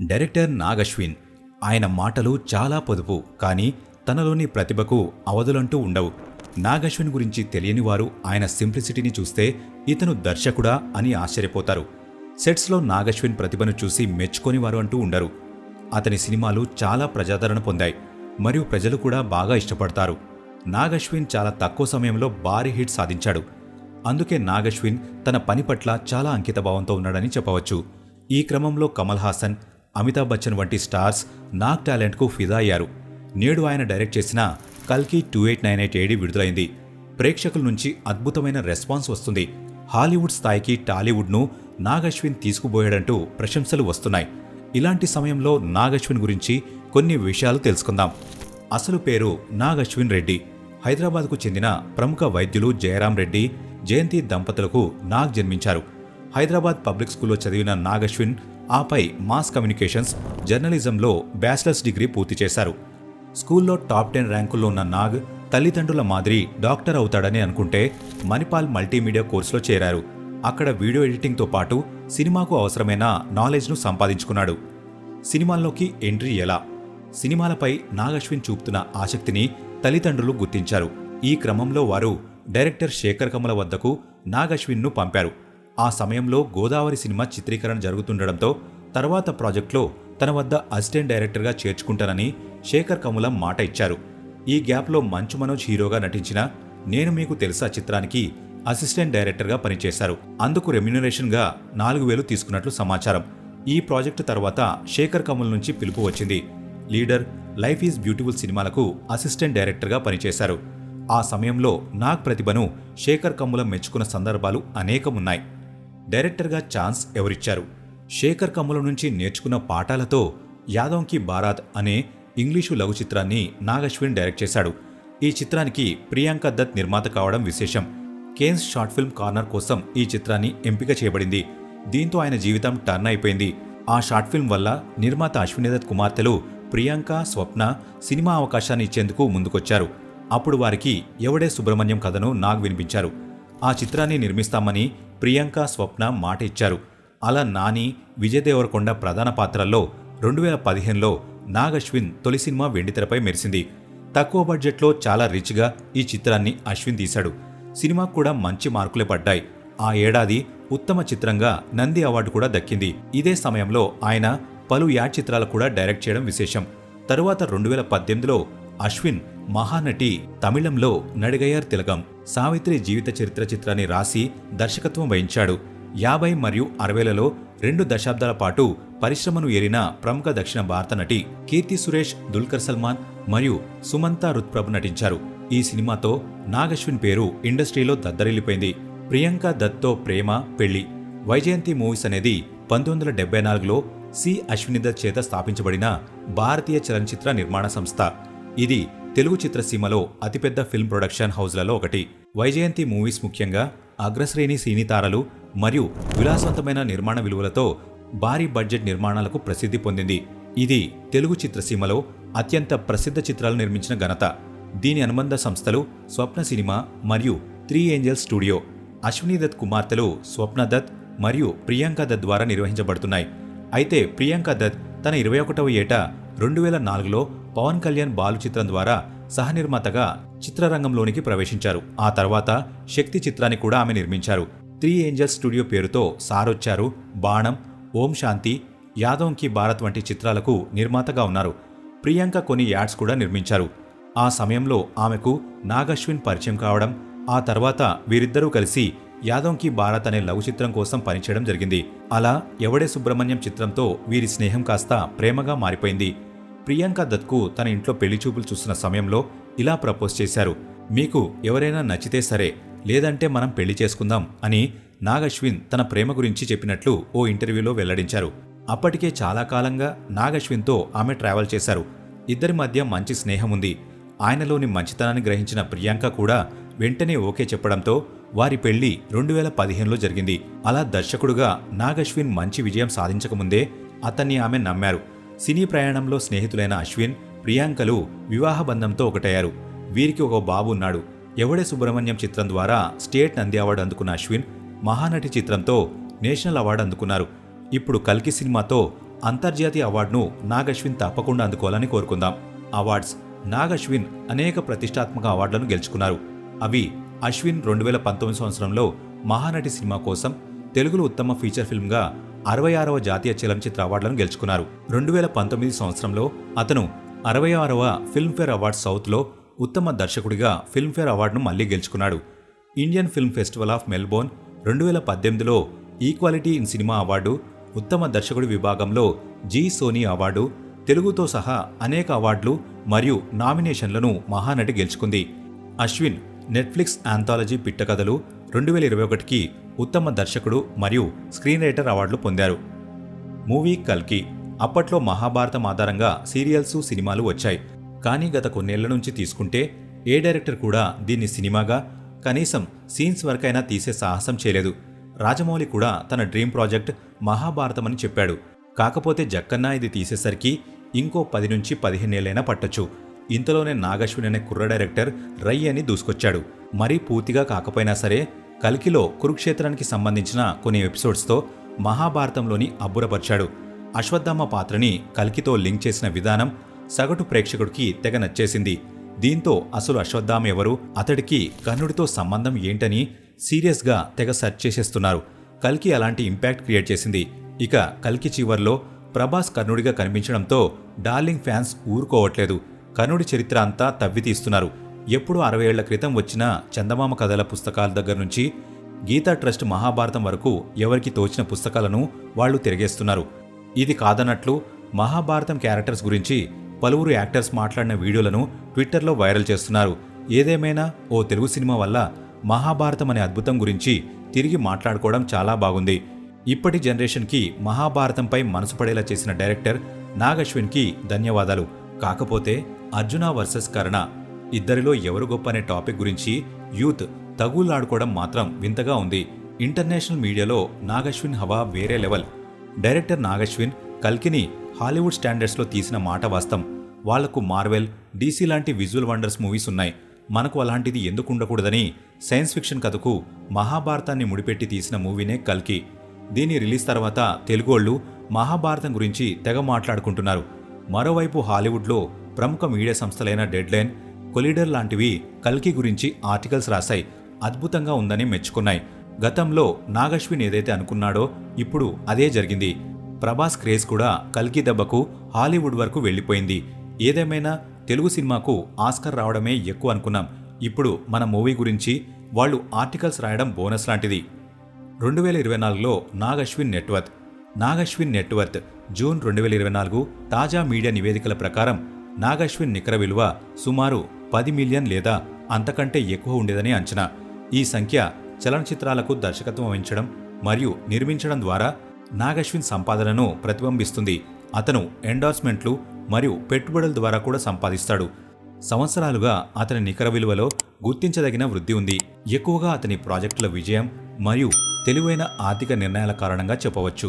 Director Nag Ashwin. ఆయన మాటలు చాలా పొదుపు, కానీ తనలోని ప్రతిభకు అవధులంటూ ఉండవు. నాగ్ అశ్విన్ గురించి తెలియని వారు ఆయన సింప్లిసిటీని చూస్తే ఇతను దర్శకుడా అని ఆశ్చర్యపోతారు. సెట్స్లో నాగ్ అశ్విన్ ప్రతిభను చూసి మెచ్చుకోనివారు అంటూ ఉండరు. అతని సినిమాలు చాలా ప్రజాదరణ పొందాయి మరియు ప్రజలు కూడా బాగా ఇష్టపడతారు. నాగ్ అశ్విన్ చాలా తక్కువ సమయంలో భారీ హిట్ సాధించాడు. అందుకే నాగ్ అశ్విన్ తన పని పట్ల చాలా అంకితభావంతో ఉన్నాడని చెప్పవచ్చు. ఈ క్రమంలో కమల్ హాసన్, అమితాబ్ బచ్చన్ వంటి స్టార్స్ నాగ్ టాలెంట్కు ఫిదా అయ్యారు. నేడు ఆయన డైరెక్ట్ చేసిన కల్కి 2898 ఏడి విడుదలైంది. ప్రేక్షకుల నుంచి అద్భుతమైన రెస్పాన్స్ వస్తుంది. హాలీవుడ్ స్థాయికి టాలీవుడ్ను నాగ్ అశ్విన్ తీసుకుపోయాడంటూ ప్రశంసలు వస్తున్నాయి. ఇలాంటి సమయంలో నాగ్ అశ్విన్ గురించి కొన్ని విషయాలు తెలుసుకుందాం. అసలు పేరు నాగ్ అశ్విన్ రెడ్డి. హైదరాబాద్కు చెందిన ప్రముఖ వైద్యులు జయరాం రెడ్డి, జయంతి దంపతులకు నాగ్ జన్మించారు. హైదరాబాద్ పబ్లిక్ స్కూల్లో చదివిన నాగ్ అశ్విన్ ఆపై మాస్ కమ్యూనికేషన్స్, జర్నలిజంలో బ్యాచిలర్స్ డిగ్రీ పూర్తి చేశారు. స్కూల్లో టాప్ 10 ర్యాంకుల్లో ఉన్న నాగ్ తల్లిదండ్రుల మాదిరి డాక్టర్ అవుతాడని అనుకుంటే మణిపాల్ మల్టీమీడియా కోర్సులో చేరారు. అక్కడ వీడియో ఎడిటింగ్తో పాటు సినిమాకు అవసరమైన నాలెడ్జ్ను సంపాదించుకున్నాడు. సినిమాల్లోకి ఎంట్రీ ఎలా? సినిమాలపై నాగ్ అశ్విన్ చూపుతున్న ఆసక్తిని తల్లిదండ్రులు గుర్తించారు. ఈ క్రమంలో వారు డైరెక్టర్ శేఖర్ కమల వద్దకు నాగ్ అశ్విన్ను పంపారు. ఆ సమయంలో గోదావరి సినిమా చిత్రీకరణ జరుగుతుండడంతో తర్వాత ప్రాజెక్టులో తన వద్ద అసిస్టెంట్ డైరెక్టర్గా చేర్చుకుంటానని శేఖర్ కమల మాట ఇచ్చారు. ఈ గ్యాప్లో మంచు మనోజ్ హీరోగా నటించిన నేను మీకు తెలుసా చిత్రానికి అసిస్టెంట్ డైరెక్టర్గా పనిచేశారు. అందుకు రెమ్యునరేషన్గా 4000 తీసుకున్నట్లు సమాచారం. ఈ ప్రాజెక్టు తర్వాత శేఖర్ కమల్ నుంచి పిలుపు వచ్చింది. లీడర్, లైఫ్ ఈజ్ బ్యూటిఫుల్ సినిమాలకు అసిస్టెంట్ డైరెక్టర్గా పనిచేశారు. ఆ సమయంలో నాగ్ ప్రతిభను శేఖర్ కమ్ముల మెచ్చుకున్న సందర్భాలు అనేకమున్నాయి. డైరెక్టర్గా ఛాన్స్ ఎవరిచ్చారు? శేఖర్ కమ్ముల నుంచి నేర్చుకున్న పాఠాలతో యాదవ్ కీ బారాత్ అనే ఇంగ్లీషు లఘు చిత్రాన్ని నాగ్ అశ్విన్ డైరెక్ట్ చేశాడు. ఈ చిత్రానికి ప్రియాంక దత్ నిర్మాత కావడం విశేషం. కేన్స్ షార్ట్ ఫిల్మ్ కార్నర్ కోసం ఈ చిత్రాన్ని ఎంపిక చేయబడింది. దీంతో ఆయన జీవితం టర్న్ అయిపోయింది. ఆ షార్ట్ ఫిల్మ్ వల్ల నిర్మాత అశ్విని దత్ కుమార్తెలు ప్రియాంక, స్వప్న సినిమా అవకాశాన్ని ఇచ్చేందుకు ముందుకొచ్చారు. అప్పుడు వారికి ఎవడే సుబ్రహ్మణ్యం కథను నాగ్ వినిపించారు. ఆ చిత్రాన్ని నిర్మిస్తామని ప్రియాంక, స్వప్న మాట ఇచ్చారు. అలా నాని, విజయ్ దేవరకొండ ప్రధాన పాత్రల్లో 2015లో నాగ్ అశ్విన్ తొలి సినిమా వెండితెరపై మెరిసింది. తక్కువ బడ్జెట్లో చాలా రిచ్గా ఈ చిత్రాన్ని అశ్విన్ తీశాడు. సినిమాకు కూడా మంచి మార్కులే పడ్డాయి. ఆ ఏడాది ఉత్తమ చిత్రంగా నంది అవార్డు కూడా దక్కింది. ఇదే సమయంలో ఆయన పలు యాడ్ చిత్రాలు కూడా డైరెక్ట్ చేయడం విశేషం. తరువాత 2018లో అశ్విన్ మహానటి తమిళంలో నడిగయ్యార్ తిలకం, సావిత్రి జీవిత చరిత్ర చిత్రాన్ని రాసి దర్శకత్వం వహించాడు. 50 మరియు 60లలో 2 దశాబ్దాల పాటు పరిశ్రమను ఏరిన ప్రముఖ దక్షిణ భారత నటి కీర్తి సురేష్, దుల్కర్ సల్మాన్ మరియు సుమంతా రుత్ప్రభు నటించారు. ఈ సినిమాతో నాగ్ అశ్విన్ పేరు ఇండస్ట్రీలో దద్దరిల్లిపోయింది. ప్రియాంక దత్తో ప్రేమ, పెళ్లి, వైజయంతి మూవీస్ అనేది 1974లో సి అశ్విని దత్ చేత స్థాపించబడిన భారతీయ చలనచిత్ర నిర్మాణ సంస్థ. ఇది తెలుగు చిత్రసీమలో అతిపెద్ద ఫిల్మ్ ప్రొడక్షన్ హౌస్లలో ఒకటి. వైజయంతి మూవీస్ ముఖ్యంగా అగ్రశ్రేణి సినీ తారలు మరియు విలాసవంతమైన నిర్మాణ విలువలతో భారీ బడ్జెట్ నిర్మాణాలకు ప్రసిద్ధి పొందింది. ఇది తెలుగు చిత్రసీమలో అత్యంత ప్రసిద్ధ చిత్రాలు నిర్మించిన ఘనత. దీని అనుబంధ సంస్థలు స్వప్న సినిమా మరియు 3 ఏంజల్స్ స్టూడియో. అశ్విని దత్ కుమార్తెలు స్వప్న దత్ మరియు ప్రియాంక దత్ ద్వారా నిర్వహించబడుతున్నాయి. అయితే ప్రియాంక దత్ తన 21వ ఏట 2004లో పవన్ కళ్యాణ్ బాలు చిత్రం ద్వారా సహనిర్మాతగా చిత్రరంగంలోనికి ప్రవేశించారు. ఆ తర్వాత శక్తి చిత్రాన్ని కూడా ఆమె నిర్మించారు. 3 ఏంజల్స్ స్టూడియో పేరుతో సారొచ్చారు, బాణం, ఓం శాంతి, యాదవ్ కీ భారత్ వంటి చిత్రాలకు నిర్మాతగా ఉన్నారు. ప్రియాంక కొన్ని యాడ్స్ కూడా నిర్మించారు. ఆ సమయంలో ఆమెకు నాగ్ అశ్విన్ పరిచయం కావడం, ఆ తర్వాత వీరిద్దరూ కలిసి యాదవ్ కీ భారత్ అనే లఘు చిత్రం కోసం పనిచేయడం జరిగింది. అలా ఎవడే సుబ్రహ్మణ్యం చిత్రంతో వీరి స్నేహం కాస్త ప్రేమగా మారిపోయింది. ప్రియాంక దత్కు తన ఇంట్లో పెళ్లి చూపులు చూస్తున్న సమయంలో ఇలా ప్రపోజ్ చేశారు. మీకు ఎవరైనా నచ్చితే సరే, లేదంటే మనం పెళ్లి చేసుకుందాం అని నాగ్ అశ్విన్ తన ప్రేమ గురించి చెప్పినట్లు ఓ ఇంటర్వ్యూలో వెల్లడించారు. అప్పటికే చాలా కాలంగా నాగ్ అశ్విన్తో ఆమె ట్రావెల్ చేశారు. ఇద్దరి మధ్య మంచి స్నేహం ఉంది. ఆయనలోని మంచితనాన్ని గ్రహించిన ప్రియాంక కూడా వెంటనే ఓకే చెప్పడంతో వారి పెళ్లి 2015లో జరిగింది. అలా దర్శకుడుగా నాగ్ అశ్విన్ మంచి విజయం సాధించకముందే అతన్ని ఆమె నమ్మారు. సినీ ప్రయాణంలో స్నేహితులైన అశ్విన్, ప్రియాంకలు వివాహ బంధంతో ఒకటయ్యారు. వీరికి ఒక బాబు ఉన్నాడు. ఎవడే సుబ్రహ్మణ్యం చిత్రం ద్వారా స్టేట్ నంది అవార్డు అందుకున్న అశ్విన్ మహానటి చిత్రంతో నేషనల్ అవార్డు అందుకున్నారు. ఇప్పుడు కల్కి సినిమాతో అంతర్జాతీయ అవార్డును నాగ్ అశ్విన్ తప్పకుండా అందుకోవాలని కోరుకుందాం. అవార్డ్స్. నాగ్ అశ్విన్ అనేక ప్రతిష్టాత్మక అవార్డులను గెలుచుకున్నారు. అవి అశ్విన్ 2019 సంవత్సరంలో మహానటి సినిమా కోసం తెలుగులో ఉత్తమ ఫీచర్ ఫిల్మ్గా 66వ జాతీయ చలనచిత్ర అవార్డులను గెలుచుకున్నారు. 2019 సంవత్సరంలో అతను 66వ ఫిల్మ్ఫేర్ అవార్డ్స్ సౌత్లో ఉత్తమ దర్శకుడిగా ఫిల్మ్ఫేర్ అవార్డును మళ్లీ గెలుచుకున్నాడు. Indian Film Festival of Melbourne 2018లో ఈక్వాలిటీ ఇన్ సినిమా అవార్డు, ఉత్తమ దర్శకుడి విభాగంలో జీ సోనీ అవార్డు, తెలుగుతో సహా అనేక అవార్డులు మరియు నామినేషన్లను మహానటి గెలుచుకుంది. అశ్విన్ నెట్ఫ్లిక్స్ ఆంథాలజీ పిట్టకథలు 2021కి ఉత్తమ దర్శకుడు మరియు స్క్రీన్ రైటర్ అవార్డులు పొందారు. మూవీ కల్కి. అప్పట్లో మహాభారతం ఆధారంగా సీరియల్స్, సినిమాలు వచ్చాయి. కానీ గత కొన్నేళ్ల నుంచి తీసుకుంటే ఏ డైరెక్టర్ కూడా దీన్ని సినిమాగా కనీసం సీన్స్ వరకైనా తీసే సాహసం చేయలేదు. రాజమౌళి కూడా తన డ్రీమ్ ప్రాజెక్ట్ మహాభారతం అని చెప్పాడు. కాకపోతే జక్కన్న ఇది తీసేసరికి ఇంకో 10 నుంచి 15 ఏళ్లైనా పట్టొచ్చు. ఇంతలోనే నాగ్ అశ్విన్ అనే కుర్ర డైరెక్టర్ రై అని దూసుకొచ్చాడు. మరీ పూర్తిగా కాకపోయినా సరే కల్కిలో కురుక్షేత్రానికి సంబంధించిన కొన్ని ఎపిసోడ్స్తో మహాభారతంలోని అబ్బురపరిచాడు. అశ్వత్థామ పాత్రని కల్కితో లింక్ చేసిన విధానం సగటు ప్రేక్షకుడికి తెగ నచ్చేసింది. దీంతో అసలు అశ్వత్థామ ఎవరు, అతడికి కర్ణుడితో సంబంధం ఏంటని సీరియస్గా తెగ సెర్చ్ చేసేస్తున్నారు. కల్కి అలాంటి ఇంపాక్ట్ క్రియేట్ చేసింది. ఇక కల్కి చివర్లో ప్రభాస్ కర్ణుడిగా కనిపించడంతో డార్లింగ్ ఫ్యాన్స్ ఊరుకోవట్లేదు. కర్ణుడి చరిత్ర అంతా తవ్వి తీస్తున్నారు. ఎప్పుడు 60 ఏళ్ల క్రితం వచ్చిన చందమామ కథల పుస్తకాల దగ్గర నుంచి గీతా ట్రస్ట్ మహాభారతం వరకు ఎవరికి తోచిన పుస్తకాలను వాళ్లు తిరిగేస్తున్నారు. ఇది కాదన్నట్లు మహాభారతం క్యారెక్టర్స్ గురించి పలువురు యాక్టర్స్ మాట్లాడిన వీడియోలను ట్విట్టర్లో వైరల్ చేస్తున్నారు. ఏదేమైనా ఓ తెలుగు సినిమా వల్ల మహాభారతం అనే అద్భుతం గురించి తిరిగి మాట్లాడుకోవడం చాలా బాగుంది. ఇప్పటి జనరేషన్కి మహాభారతంపై మనసు పడేలా చేసిన డైరెక్టర్ నాగ్ అశ్విన్కి ధన్యవాదాలు. కాకపోతే అర్జున వర్సెస్ కర్ణ, ఇద్దరిలో ఎవరు గొప్ప అనే టాపిక్ గురించి యూత్ తగులాడుకోవడం మాత్రం వింతగా ఉంది. ఇంటర్నేషనల్ మీడియాలో నాగ్ అశ్విన్ హవా వేరే లెవెల్. డైరెక్టర్ నాగ్ అశ్విన్ కల్కిని హాలీవుడ్ స్టాండర్డ్స్లో తీసిన మాట వాస్తవం. వాళ్లకు మార్వెల్, డీసీ లాంటి విజువల్ వండర్స్ మూవీస్ ఉన్నాయి. మనకు అలాంటిది ఎందుకు ఉండకూడదని సైన్స్ ఫిక్షన్ కథకు మహాభారతాన్ని ముడిపెట్టి తీసిన మూవీనే కల్కి. దీని రిలీజ్ తర్వాత తెలుగోళ్లు మహాభారతం గురించి తెగ మాట్లాడుకుంటున్నారు. మరోవైపు హాలీవుడ్లో ప్రముఖ మీడియా సంస్థలైన డెడ్లైన్, కొలిడర్ లాంటివి కల్కి గురించి ఆర్టికల్స్ రాశాయి. అద్భుతంగా ఉందని మెచ్చుకున్నాయి. గతంలో నాగ్ అశ్విన్ ఏదైతే అనుకున్నాడో ఇప్పుడు అదే జరిగింది. ప్రభాస్ క్రేజ్ కూడా కల్కి దెబ్బకు హాలీవుడ్ వరకు వెళ్లిపోయింది. ఏదేమైనా తెలుగు సినిమాకు ఆస్కర్ రావడమే ఎక్కువ అనుకున్నాం. ఇప్పుడు మన మూవీ గురించి వాళ్ళు ఆర్టికల్స్ రాయడం బోనస్ లాంటిది. 2024లో Nag Ashwin net worth. Nag Ashwin net worth June 2024 తాజా మీడియా నివేదికల ప్రకారం నాగ్ అశ్విన్ నికర విలువ సుమారు 10 మిలియన్ లేదా అంతకంటే ఎక్కువ ఉండేదని అంచనా. ఈ సంఖ్య చలనచిత్రాలకు దర్శకత్వం వహించడం మరియు నిర్మించడం ద్వారా నాగ్ అశ్విన్ సంపాదనను ప్రతిబింబిస్తుంది. అతను ఎండార్స్మెంట్లు మరియు పెట్టుబడుల ద్వారా కూడా సంపాదిస్తాడు. సంవత్సరాలుగా అతని నికర విలువలో గుర్తించదగిన వృద్ధి ఉంది. ఎక్కువగా అతని ప్రాజెక్టుల విజయం మరియు తెలివైన ఆర్థిక నిర్ణయాల కారణంగా చెప్పవచ్చు.